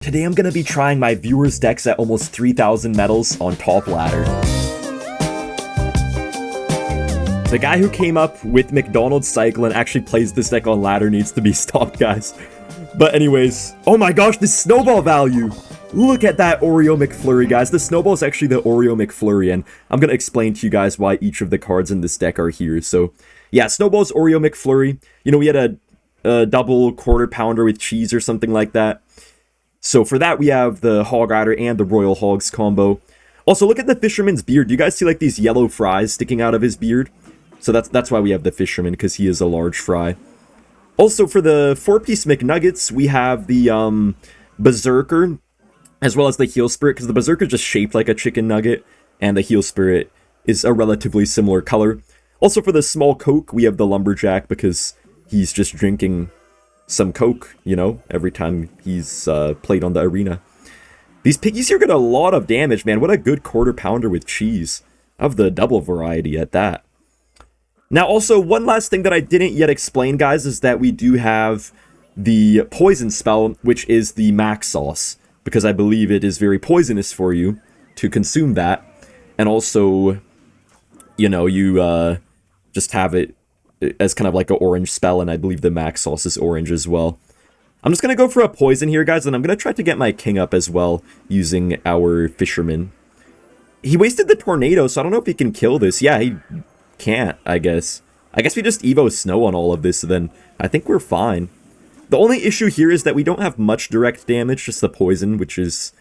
Today I'm going to be trying my viewers' decks at almost 3,000 medals on top ladder. The guy who came up with McDonald's cycle and actually plays this deck on ladder needs to be stopped, guys. But anyways, oh my gosh, this snowball value! Look at that Oreo McFlurry, guys. The snowball is actually the Oreo McFlurry, and I'm going to explain to you guys why each of the cards in this deck are here. So, yeah, snowball's Oreo McFlurry. You know, we had a double quarter pounder with cheese or something like that. So for that, we have the Hog Rider and the Royal Hogs combo. Also, look at the Fisherman's beard. Do you guys see, like, these yellow fries sticking out of his beard? So that's why we have the Fisherman, because he is a large fry. Also, for the 4-piece McNuggets, we have the Berserker, as well as the Heel Spirit, because the Berserker is just shaped like a chicken nugget, and the Heel Spirit is a relatively similar color. Also, for the small Coke, we have the Lumberjack, because he's just drinking some Coke, you know, every time he's played on the arena. These piggies here get a lot of damage, man. What a good quarter pounder with cheese. Of the double variety at that. Now, also, one last thing that I didn't yet explain, guys, is that we do have the poison spell, which is the max sauce, because I believe it is very poisonous for you to consume that. And also, you know, you just have it as kind of like an orange spell, and I believe the max sauce is orange as well. I'm just going to go for a poison here, guys, and I'm going to try to get my king up as well using our Fisherman. He wasted the tornado, so I don't know if he can kill this. Yeah, he can't, I guess. I guess we just Evo Snow on all of this, then I think we're fine. The only issue here is that we don't have much direct damage, just the poison, which is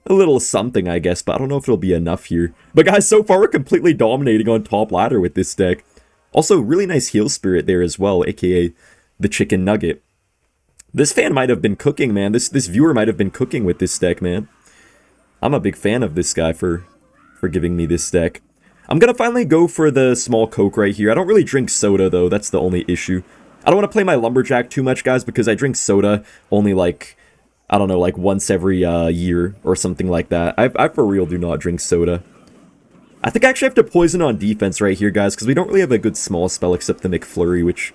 a little something, I guess, but I don't know if it'll be enough here. But guys, so far we're completely dominating on top ladder with this deck. Also, really nice Heel Spirit there as well, aka the Chicken Nugget. This fan might have been cooking, man. This viewer might have been cooking with this deck, man. I'm a big fan of this guy for giving me this deck. I'm going to finally go for the small Coke right here. I don't really drink soda, though. That's the only issue. I don't want to play my Lumberjack too much, guys, because I drink soda only, like, I don't know, like once every year or something like that. I for real do not drink soda. I think I actually have to poison on defense right here, guys, because we don't really have a good small spell except the McFlurry, which,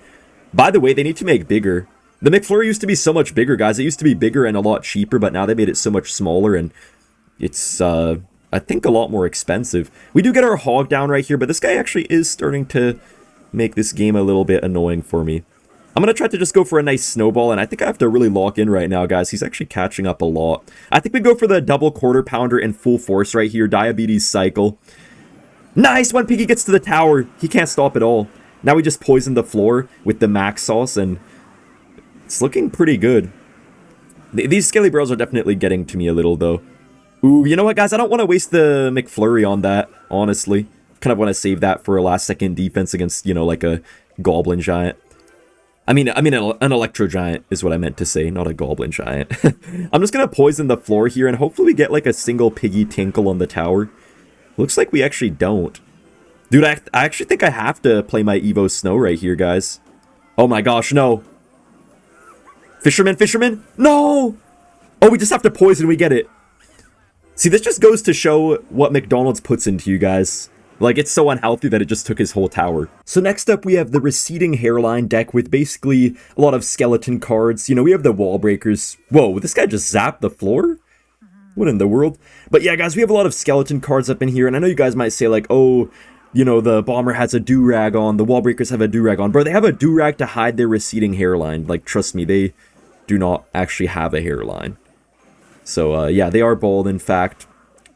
by the way, they need to make bigger. The McFlurry used to be so much bigger, guys. It used to be bigger and a lot cheaper, but now they made it so much smaller, and it's, I think, a lot more expensive. We do get our Hog down right here, but this guy actually is starting to make this game a little bit annoying for me. I'm going to try to just go for a nice snowball, and I think I have to really lock in right now, guys. He's actually catching up a lot. I think we go for the double quarter pounder in full force right here. Diabetes cycle. Nice! One piggy gets to the tower. He can't stop at all. Now we just poison the floor with the max sauce, and it's looking pretty good. These scaly barrels are definitely getting to me a little, though. Ooh, you know what, guys? I don't want to waste the McFlurry on that, honestly. Kind of want to save that for a last-second defense against, you know, like a Goblin Giant. I mean an Electro Giant is what I meant to say, not a Goblin Giant. I'm just going to poison the floor here, and hopefully we get, like, a single piggy tinkle on the tower. Looks like we actually don't. Dude, I actually think I have to play my Evo Snow right here, guys. Oh my gosh, no. Fisherman? No! Oh, we just have to poison, we get it. See, this just goes to show what McDonald's puts into you guys. Like, it's so unhealthy that it just took his whole tower. So next up, we have the Receding Hairline deck with basically a lot of skeleton cards. You know, we have the Wall Breakers. Whoa, this guy just zapped the floor? What in the world? But yeah, guys, we have a lot of skeleton cards up in here. And I know you guys might say, like, oh, you know, the Bomber has a do-rag on. The Wall Breakers have a do-rag on. Bro, they have a do-rag to hide their receding hairline. Like, trust me, they do not actually have a hairline. So, yeah, they are bald, in fact.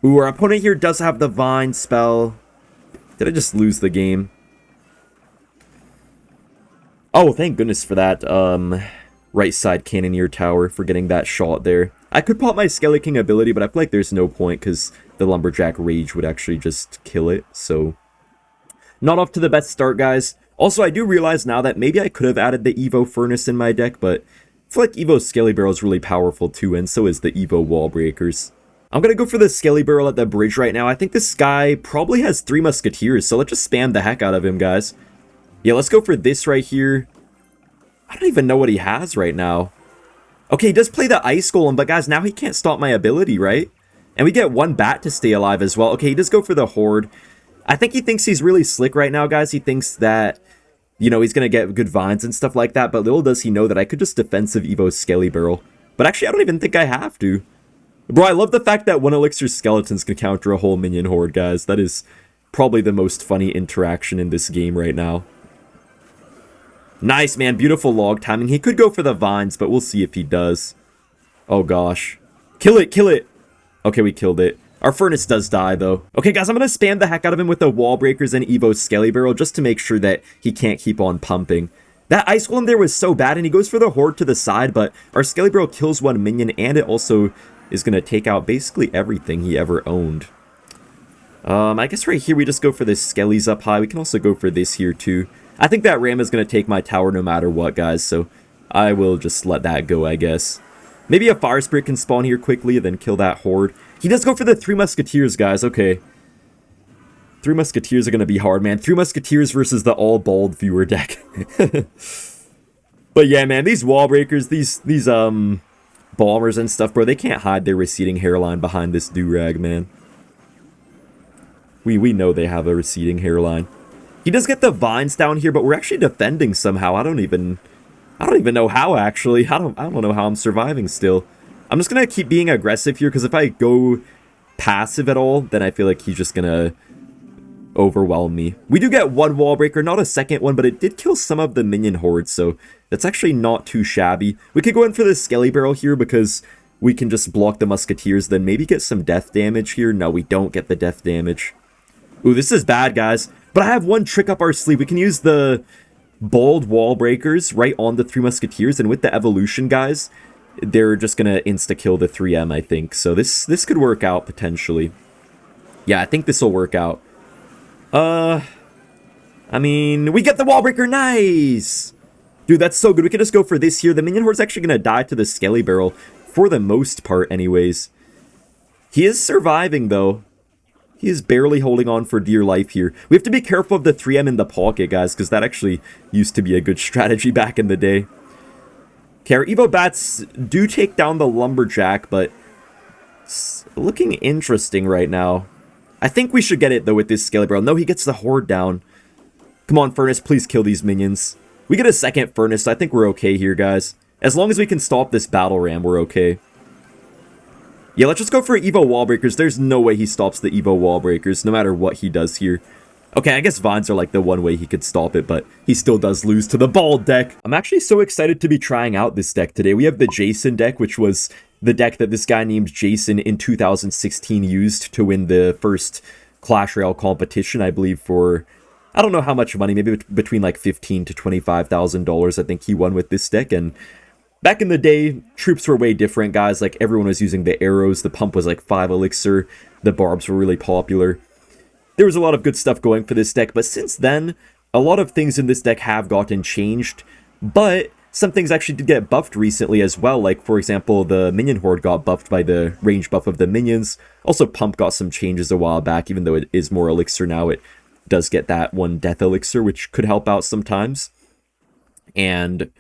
Ooh, our opponent here does have the Vine spell. Did I just lose the game? Oh, thank goodness for that, right side Cannoneer Tower for getting that shot there. I could pop my Skelly King ability, but I feel like there's no point, because the Lumberjack Rage would actually just kill it, so not off to the best start, guys. Also, I do realize now that maybe I could have added the Evo Furnace in my deck, but I feel like Evo Skelly Barrel is really powerful too, and so is the Evo Wall Breakers. I'm going to go for the Skelly Barrel at the bridge right now. I think this guy probably has 3 Musketeers, so let's just spam the heck out of him, guys. Yeah, let's go for this right here. I don't even know what he has right now. Okay, he does play the Ice Golem, but guys, now he can't stop my ability, right? And we get 1 bat to stay alive as well. Okay, he does go for the Horde. I think he thinks he's really slick right now, guys. He thinks that, you know, he's going to get good vines and stuff like that, but little does he know that I could just defensive Evo Skelly Barrel. But actually, I don't even think I have to. Bro, I love the fact that 1 elixir skeletons can counter a whole minion horde, guys. That is probably the most funny interaction in this game right now. Nice, man. Beautiful log timing. He could go for the vines, but we'll see if he does. Oh, gosh. Kill it, kill it. Okay, we killed it. Our furnace does die, though. Okay, guys, I'm going to spam the heck out of him with the wall breakers and Evo's Skelly Barrel just to make sure that he can't keep on pumping. That Ice Golem there was so bad, and he goes for the Horde to the side, but our Skelly Barrel kills 1 minion, and it also is going to take out basically everything he ever owned. I guess right here we just go for the Skellies up high. We can also go for this here, too. I think that Ram is going to take my tower no matter what, guys, so I will just let that go, I guess. Maybe a Fire Spirit can spawn here quickly, then kill that Horde. He does go for the 3 Musketeers, guys. Okay. 3 Musketeers are going to be hard, man. 3 Musketeers versus the all-bald viewer deck. But yeah, man, these wall breakers, these bombers and stuff, bro, they can't hide their receding hairline behind this do-rag, man. We know they have a receding hairline. He does get the vines down here, but we're actually defending somehow. I don't even know how, actually. I don't know how I'm surviving still. I'm just going to keep being aggressive here, because if I go passive at all, then I feel like he's just going to overwhelm me. We do get 1 wall breaker, not a second one, but it did kill some of the minion hordes, so that's actually not too shabby. We could go in for the Skelly Barrel here, because we can just block the Musketeers, then maybe get some death damage here. No, we don't get the death damage. Ooh, this is bad, guys. But I have one trick up our sleeve. We can use the bold wall breakers right on the 3 Musketeers, and with the evolution, guys, they're just gonna insta-kill the 3M, I think. So this could work out, potentially. Yeah, I think this will work out. I mean, we get the wall breaker, nice! Dude, that's so good. We could just go for this here. The minion horde's actually gonna die to the Skelly Barrel, for the most part, anyways. He is surviving, though. He is barely holding on for dear life here. We have to be careful of the 3M in the pocket, guys, because that actually used to be a good strategy back in the day. Okay, our Evo Bats do take down the Lumberjack, but it's looking interesting right now. I think we should get it, though, with this Skelly Barrel. No, he gets the Horde down. Come on, Furnace, please kill these minions. We get a second Furnace, so I think we're okay here, guys. As long as we can stop this Battle Ram, we're okay. Yeah, let's just go for Evo Wall Breakers. There's no way he stops the Evo Wall Breakers, no matter what he does here. Okay, I guess Vines are like the one way he could stop it, but he still does lose to the Bald deck. I'm actually so excited to be trying out this deck today. We have the Jason deck, which was the deck that this guy named Jason in 2016 used to win the first Clash Royale competition, I believe, for, I don't know how much money, maybe between like $15,000 to $25,000, I think he won with this deck. And back in the day, troops were way different, guys. Like, everyone was using the arrows, the pump was like 5 elixir, the barbs were really popular. There was a lot of good stuff going for this deck, but since then, a lot of things in this deck have gotten changed, but some things actually did get buffed recently as well. Like, for example, the Minion Horde got buffed by the range buff of the minions. Also, Pump got some changes a while back, even though it is more elixir now, it does get that 1 death elixir, which could help out sometimes. And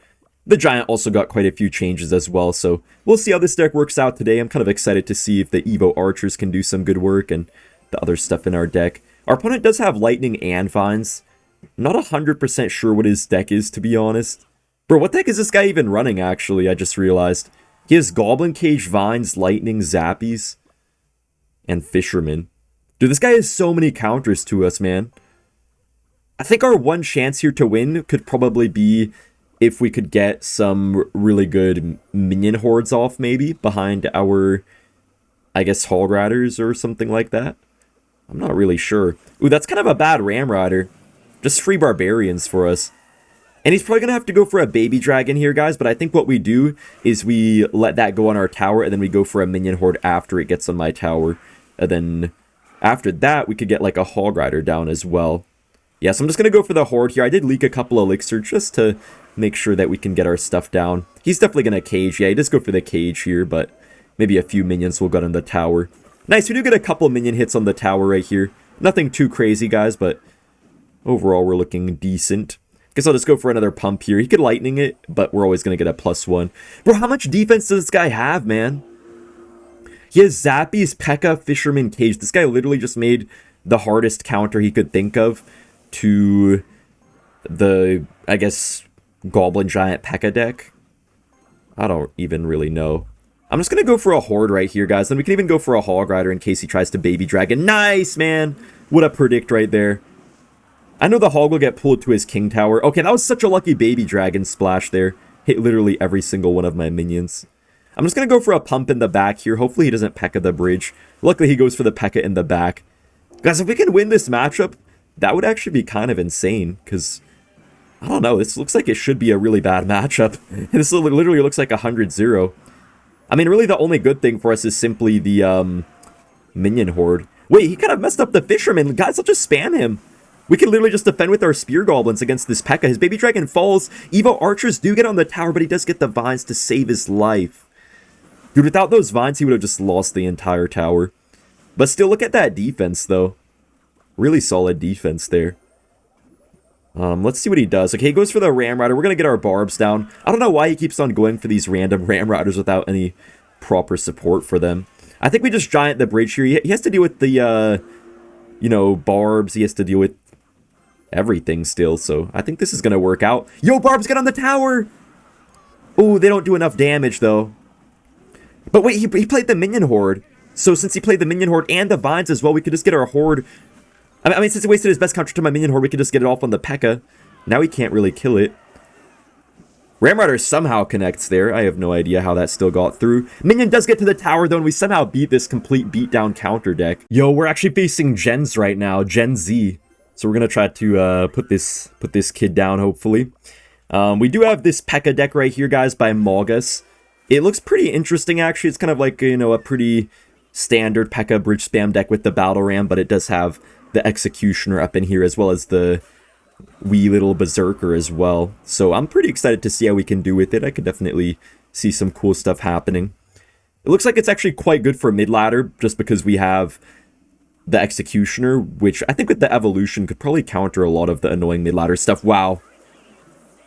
the Giant also got quite a few changes as well, so we'll see how this deck works out today. I'm kind of excited to see if the Evo Archers can do some good work and the other stuff in our deck. Our opponent does have Lightning and Vines. I'm not 100% sure what his deck is, to be honest. Bro, what deck is this guy even running, actually? I just realized. He has Goblin Cage, Vines, Lightning, Zappies, and Fisherman. Dude, this guy has so many counters to us, man. I think our one chance here to win could probably be if we could get some really good minion hordes off, maybe, behind our, I guess, Hog Riders or something like that. I'm not really sure. Ooh, that's kind of a bad Ram Rider. Just free Barbarians for us. And he's probably going to have to go for a Baby Dragon here, guys, but I think what we do is we let that go on our tower, and then we go for a Minion Horde after it gets on my tower. And then after that, we could get like a Hog Rider down as well. Yeah, so I'm just going to go for the Horde here. I did leak a couple elixir just to make sure that we can get our stuff down. He's definitely going to cage. Yeah, he does go for the cage here, but maybe a few minions will get on the tower. Nice, we do get a couple minion hits on the tower right here. Nothing too crazy, guys, but overall we're looking decent. Guess I'll just go for another pump here. He could lightning it, but we're always going to get a +1. Bro, how much defense does this guy have, man? He has Zappies, Pekka, Fisherman, Cage. This guy literally just made the hardest counter he could think of to the, I guess, Goblin Giant Pekka deck. I don't even really know. I'm just going to go for a Horde right here, guys. Then we can even go for a Hog Rider in case he tries to Baby Dragon. Nice, man. What a predict right there. I know the Hog will get pulled to his King Tower. Okay, that was such a lucky Baby Dragon splash there. Hit literally every single one of my minions. I'm just going to go for a pump in the back here. Hopefully he doesn't Pekka the bridge. Luckily he goes for the Pekka in the back. Guys, if we can win this matchup, that would actually be kind of insane. Because, I don't know, this looks like it should be a really bad matchup. This literally looks like 100-0. I mean, really the only good thing for us is simply the minion horde. Wait, he kind of messed up the fisherman. Guys, I'll just spam him. We can literally just defend with our spear goblins against this Pekka. His baby dragon falls. Evo archers do get on the tower, but he does get the vines to save his life. Dude, without those vines, he would have just lost the entire tower. But still, look at that defense, though. Really solid defense there. Let's see what he does. Okay, he goes for the Ram Rider. We're going to get our barbs down. I don't know why he keeps on going for these random Ram Riders without any proper support for them. I think we just giant the bridge here. He has to deal with the, you know, barbs. He has to deal with everything still. So I think this is going to work out. Yo, barbs, get on the tower! Oh, they don't do enough damage, though. But wait, he played the minion horde. So since he played the minion horde and the vines as well, we could just get our horde. I mean, since he wasted his best counter to my minion horde, we could just get it off on the Pekka. Now he can't really kill it. Ram Rider somehow connects there. I have no idea how that still got through. Minion does get to the tower, though, and we somehow beat this complete beatdown counter deck. Yo, we're actually facing Gens right now. Gen Z. So we're going to try to put this kid down, hopefully. We do have this Pekka deck right here, guys, by Mogus. It looks pretty interesting, actually. It's kind of like, you know, a pretty standard Pekka bridge spam deck with the Battle Ram, but it does have the Executioner up in here, as well as the wee little Berserker as well. So I'm pretty excited to see how we can do with it. I could definitely see some cool stuff happening. It looks like it's actually quite good for mid-ladder, just because we have the Executioner, which I think with the evolution could probably counter a lot of the annoying mid-ladder stuff. Wow.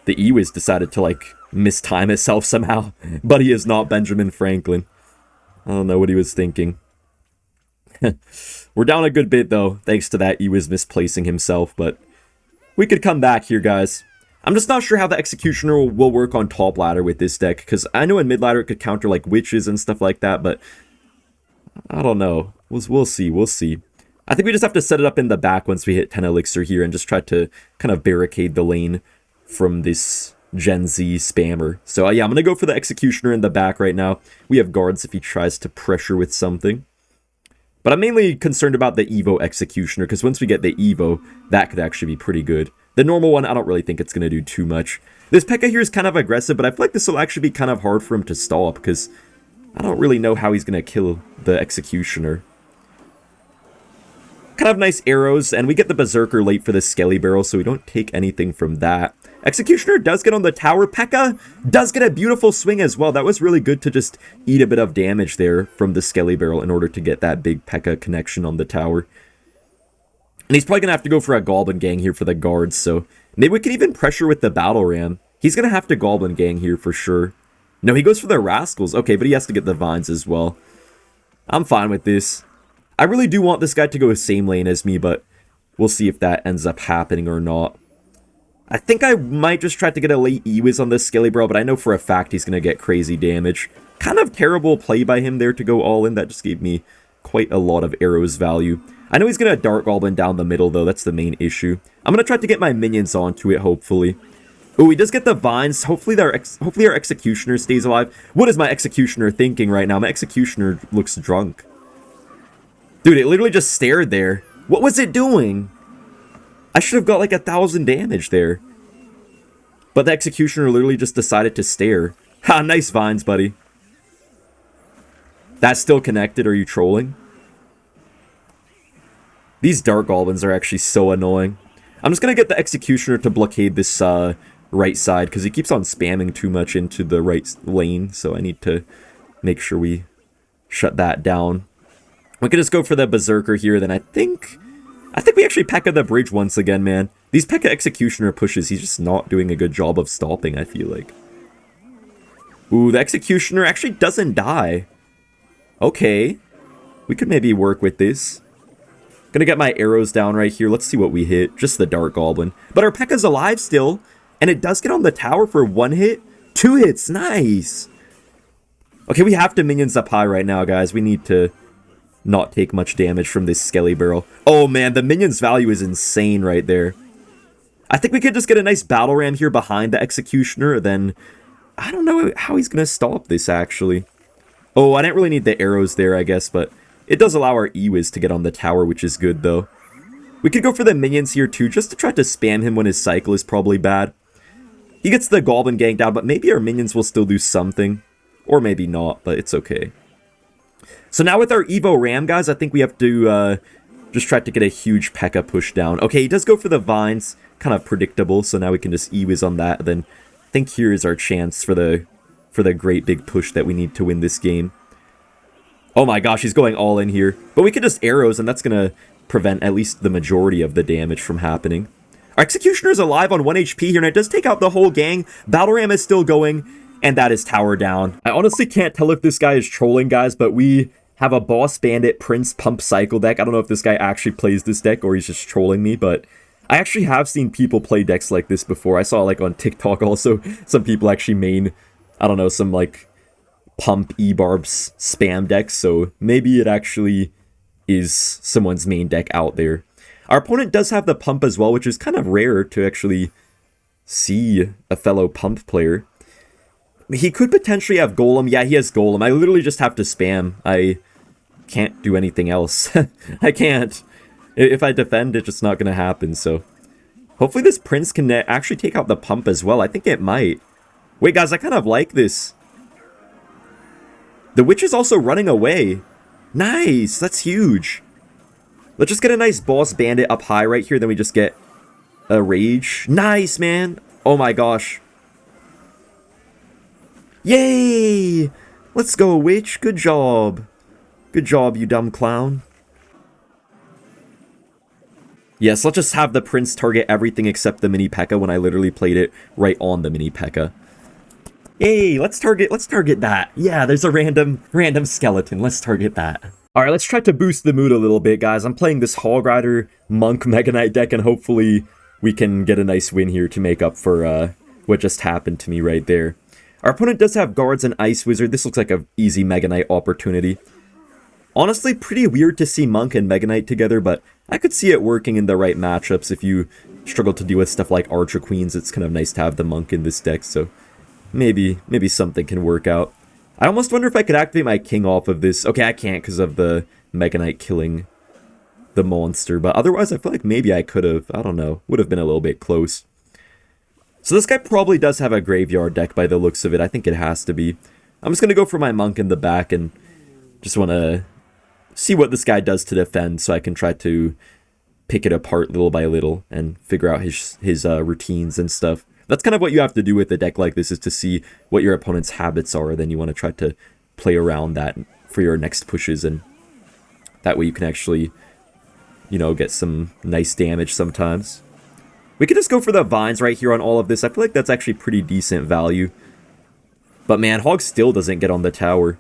The Ewiz decided to, like, mistime itself somehow. But he is not Benjamin Franklin. I don't know what he was thinking. We're down a good bit, though, thanks to that Ewiz misplacing himself, but we could come back here, guys. I'm just not sure how the Executioner will work on top ladder with this deck, because I know in mid ladder it could counter, like, witches and stuff like that, but I don't know. We'll see, we'll see. I think we just have to set it up in the back once we hit 10 elixir here and just try to kind of barricade the lane from this Gen Z spammer. So yeah, I'm going to go for the Executioner in the back right now. We have guards if he tries to pressure with something. But I'm mainly concerned about the Evo Executioner, because once we get the Evo, that could actually be pretty good. The normal one, I don't really think it's going to do too much. This Pekka here is kind of aggressive, but I feel like this will actually be kind of hard for him to stop, because I don't really know how he's going to kill the Executioner. Kind of nice arrows, and we get the Berserker late for the Skelly Barrel, so we don't take anything from that. Executioner does get on the tower. Pekka does get a beautiful swing as well. That was really good to just eat a bit of damage there from the Skelly Barrel in order to get that big Pekka connection on the tower. And he's probably going to have to go for a Goblin Gang here for the guards, so maybe we could even pressure with the Battle Ram. He's going to have to Goblin Gang here for sure. No, he goes for the Rascals. Okay, but he has to get the Vines as well. I'm fine with this. I really do want this guy to go the same lane as me, but we'll see if that ends up happening or not. I think I might just try to get a late Ewiz on this Skelly Barrel, but I know for a fact he's going to get crazy damage. Kind of terrible play by him there to go all in. That just gave me quite a lot of arrows value. I know he's going to Dark Goblin down the middle, though. That's the main issue. I'm going to try to get my minions onto it, hopefully. Oh, he does get the Vines. Hopefully our Executioner stays alive. What is my Executioner thinking right now? My Executioner looks drunk. Dude, it literally just stared there. What was it doing? I should have got like 1,000 damage there. But the Executioner literally just decided to stare. Ha, nice Vines, buddy. That's still connected. Are you trolling? These Dark Goblins are actually so annoying. I'm just going to get the Executioner to blockade this right side, because he keeps on spamming too much into the right lane. So I need to make sure we shut that down. We could just go for the Berserker here, then I think we actually Pekka the bridge once again, man. These Pekka Executioner pushes, he's just not doing a good job of stopping, I feel like. Ooh, the Executioner actually doesn't die. Okay. We could maybe work with this. Gonna get my arrows down right here. Let's see what we hit. Just the Dark Goblin. But our Pekka's alive still. And it does get on the tower for 1 hit. 2 hits. Nice. Okay, we have to minions up high right now, guys. We need to not take much damage from this Skelly Barrel. Oh man, the minions value is insane right there. I think we could just get a nice battle ram here behind the Executioner, then I don't know how he's gonna stop this actually. Oh, I didn't really need the arrows there, I guess, but it does allow our E-Wiz to get on the tower, which is good though. We could go for the minions here too, just to try to spam him when his cycle is probably bad. He gets the Goblin Gang down, but maybe our minions will still do something. Or maybe not, but it's okay. So now with our Evo Ram, guys, I think we have to just try to get a huge Pekka push down. Okay, he does go for the vines. Kind of predictable, so now we can just E-Wiz on that. Then I think here is our chance for the great big push that we need to win this game. Oh my gosh, he's going all in here. But we could just arrows, and that's going to prevent at least the majority of the damage from happening. Our Executioner is alive on 1 HP here, and it does take out the whole gang. Battle Ram is still going, and that is tower down. I honestly can't tell if this guy is trolling, guys, but we have a Boss Bandit Prince Pump Cycle deck. I don't know if this guy actually plays this deck or he's just trolling me, but I actually have seen people play decks like this before. I saw like on TikTok also some people actually main, I don't know, some like pump E-Barbs spam decks, so maybe it actually is someone's main deck out there. Our opponent does have the pump as well, which is kind of rare to actually see a fellow pump player. He could potentially have Golem. Yeah, he has Golem. I literally just have to spam. I can't do anything else. I can't. If I defend, it's just not going to happen, so hopefully this Prince can actually take out the pump as well. I think it might. Wait, guys, I kind of like this. The Witch is also running away. Nice, that's huge. Let's just get a nice Boss Bandit up high right here, then we just get a Rage. Nice, man. Oh my gosh. Yay! Let's go, Witch. Good job. Good job, you dumb clown. Yes, let's just have the Prince target everything except the mini Pekka when I literally played it right on the mini Pekka. Yay, let's target that. Yeah, there's a random skeleton. Let's target that. Alright, let's try to boost the mood a little bit, guys. I'm playing this Hog Rider Monk Mega Knight deck, and hopefully we can get a nice win here to make up for what just happened to me right there. Our opponent does have Guards and Ice Wizard. This looks like an easy Mega Knight opportunity. Honestly, pretty weird to see Monk and Mega Knight together, but I could see it working in the right matchups. If you struggle to deal with stuff like Archer Queens, it's kind of nice to have the Monk in this deck, so maybe something can work out. I almost wonder if I could activate my King off of this. Okay, I can't because of the Mega Knight killing the monster, but otherwise I feel like maybe I could have. I don't know. Would have been a little bit close. So this guy probably does have a graveyard deck by the looks of it. I think it has to be. I'm just going to go for my Monk in the back and just want to see what this guy does to defend so I can try to pick it apart little by little and figure out his routines and stuff. That's kind of what you have to do with a deck like this, is to see what your opponent's habits are, and then you want to try to play around that for your next pushes, and that way you can actually, you know, get some nice damage sometimes. We could just go for the vines right here on all of this. I feel like that's actually pretty decent value. But man, Hog still doesn't get on the tower.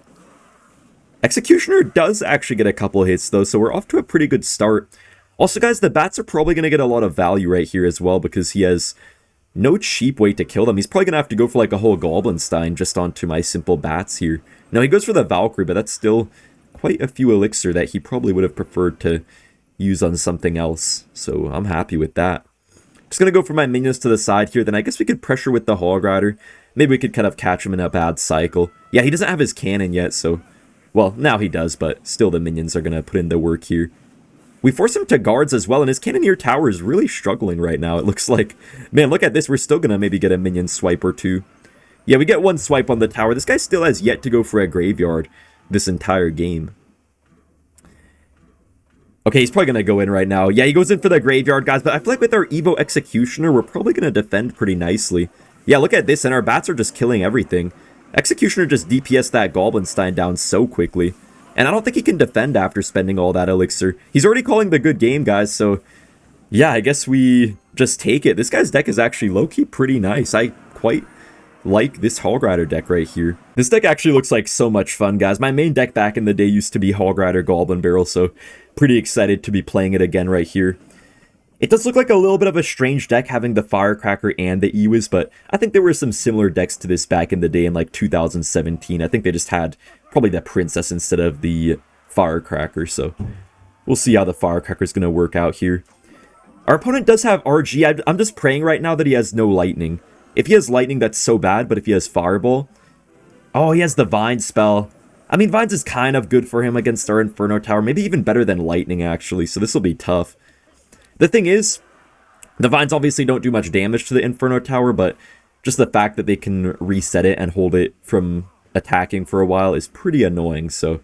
Executioner does actually get a couple hits though, so we're off to a pretty good start. Also guys, the bats are probably going to get a lot of value right here as well, because he has no cheap way to kill them. He's probably going to have to go for like a whole Goblinstein just onto my simple bats here. Now he goes for the Valkyrie, but that's still quite a few elixir that he probably would have preferred to use on something else. So I'm happy with that. Just going to go for my minions to the side here. Then I guess we could pressure with the Hog Rider. Maybe we could kind of catch him in a bad cycle. Yeah, he doesn't have his cannon yet, so... Well, now he does, but still the minions are going to put in the work here. We force him to guards as well, and his Cannoneer Tower is really struggling right now, it looks like. Man, look at this. We're still going to maybe get a minion swipe or two. Yeah, we get one swipe on the tower. This guy still has yet to go for a graveyard this entire game. Okay, he's probably going to go in right now. Yeah, he goes in for the graveyard, guys, but I feel like with our Evo Executioner, we're probably going to defend pretty nicely. Yeah, look at this, and our bats are just killing everything. Executioner just DPS that Goblinstein down so quickly. And I don't think he can defend after spending all that elixir. He's already calling the good game, guys, so... Yeah, I guess we just take it. This guy's deck is actually low-key pretty nice. I quite like this Hog Rider deck right here. This deck actually looks like so much fun, guys. My main deck back in the day used to be Hog Rider Goblin Barrel, so pretty excited to be playing it again right here. It does look like a little bit of a strange deck having the Firecracker and the Ewiz, but I think there were some similar decks to this back in the day in like 2017. I think they just had probably the Princess instead of the Firecracker, so we'll see how the Firecracker is going to work out here. Our opponent does have RG. I'm just praying right now that he has no Lightning. If he has Lightning, that's so bad, but if he has Fireball... Oh, he has the Vine spell. I mean, Vines is kind of good for him against our Inferno Tower. Maybe even better than Lightning, actually, so this will be tough. The thing is, the Vines obviously don't do much damage to the Inferno Tower, but just the fact that they can reset it and hold it from attacking for a while is pretty annoying, so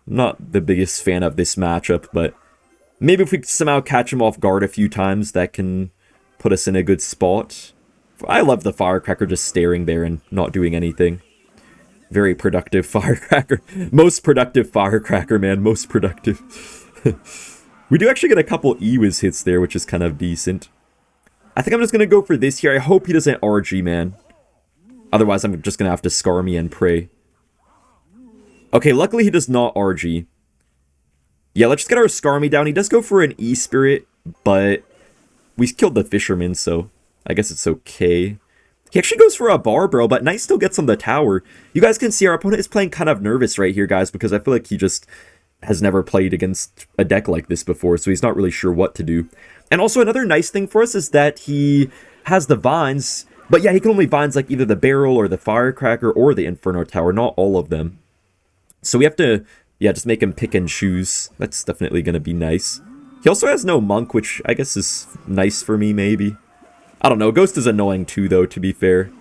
I'm not the biggest fan of this matchup, but maybe if we somehow catch him off guard a few times, that can put us in a good spot. I love the Firecracker just staring there and not doing anything. Very productive Firecracker. Most productive Firecracker, man. Most productive. We do actually get a couple Ewiz hits there, which is kind of decent. I think I'm just going to go for this here. I hope he doesn't RG, man. Otherwise, I'm just going to have to scar me and pray. Okay, luckily he does not RG. Yeah, let's just get our Skarmy down. He does go for an E-Spirit, but we killed the Fisherman, so I guess it's okay. He actually goes for a Barbaro, but Knight still gets on the tower. You guys can see our opponent is playing kind of nervous right here, guys, because I feel like he just has never played against a deck like this before, so he's not really sure what to do. And also another nice thing for us is that he has the Vines, but yeah, he can only Vines like either the Barrel or the Firecracker or the Inferno Tower, not all of them. So we have to, yeah, just make him pick and choose. That's definitely going to be nice. He also has no Monk, which I guess is nice for me, maybe. I don't know, Ghost is annoying too, though, to be fair.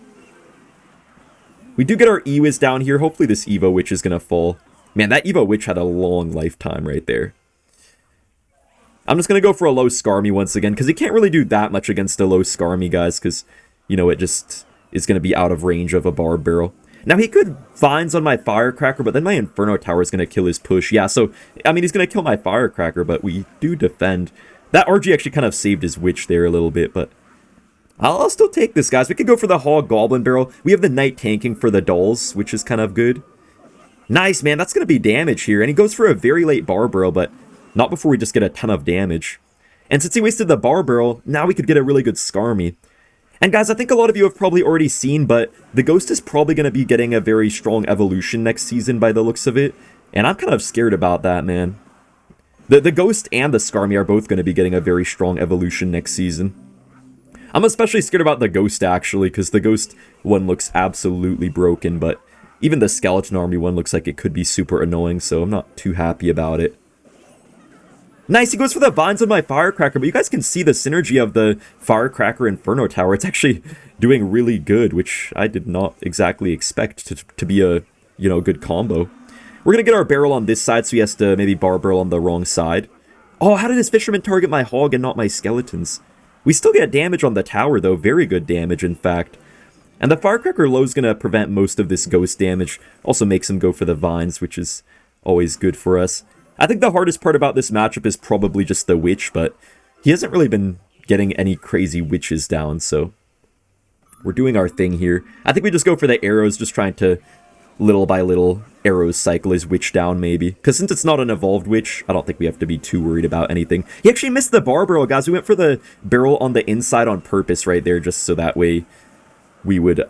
We do get our Ewiz down here. Hopefully this Evo Witch is going to fall. Man, that Evo Witch had a long lifetime right there. I'm just going to go for a low Skarmy once again, because he can't really do that much against a low Skarmy, guys, because, you know, it just is going to be out of range of a Barb Barrel. Now, he could Vines on my Firecracker, but then my Inferno Tower is going to kill his push. Yeah, so, I mean, he's going to kill my Firecracker, but we do defend. That RG actually kind of saved his Witch there a little bit, but I'll still take this, guys. We could go for the Hog Goblin Barrel. We have the Knight tanking for the Dolls, which is kind of good. Nice, man. That's going to be damage here. And he goes for a very late Barbaro, but not before we just get a ton of damage. And since he wasted the Barbaro, now we could get a really good Skarmy. And guys, I think a lot of you have probably already seen, but the Ghost is probably going to be getting a very strong evolution next season by the looks of it. And I'm kind of scared about that, man. The Ghost and the Skarmy are both going to be getting a very strong evolution next season. I'm especially scared about the Ghost, actually, because the Ghost one looks absolutely broken, but even the Skeleton Army one looks like it could be super annoying, so I'm not too happy about it. Nice, he goes for the Vines on my Firecracker, but you guys can see the synergy of the Firecracker Inferno Tower. It's actually doing really good, which I did not exactly expect to be a, you know, good combo. We're going to get our Barrel on this side, so he has to maybe Bar Barrel on the wrong side. Oh, how did his Fisherman target my Hog and not my Skeletons? We still get damage on the tower, though. Very good damage, in fact. And the Firecracker Low is going to prevent most of this Ghost damage. Also makes him go for the Vines, which is always good for us. I think the hardest part about this matchup is probably just the Witch, but he hasn't really been getting any crazy Witches down, so we're doing our thing here. I think we just go for the arrows, just trying to, little by little, arrows cycle his Witch down, maybe. Because since it's not an evolved Witch, I don't think we have to be too worried about anything. He actually missed the Bar Barrel, guys. We went for the barrel on the inside on purpose right there, just so that way we would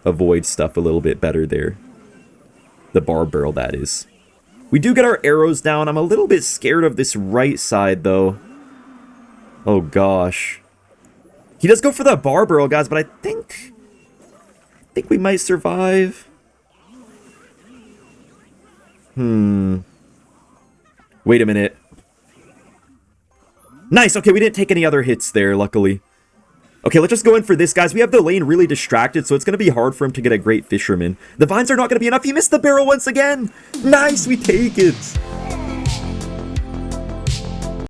avoid stuff a little bit better there. The Bar Barrel, that is. We do get our arrows down. I'm a little bit scared of this right side, though. Oh, gosh. He does go for the Bar Barrel, guys, but I think we might survive. Wait a minute. Nice, okay, we didn't take any other hits there, luckily. Okay, let's just go in for this, guys. We have the lane really distracted, so it's going to be hard for him to get a great Fisherman. The Vines are not going to be enough. He missed the Barrel once again. Nice, we take it.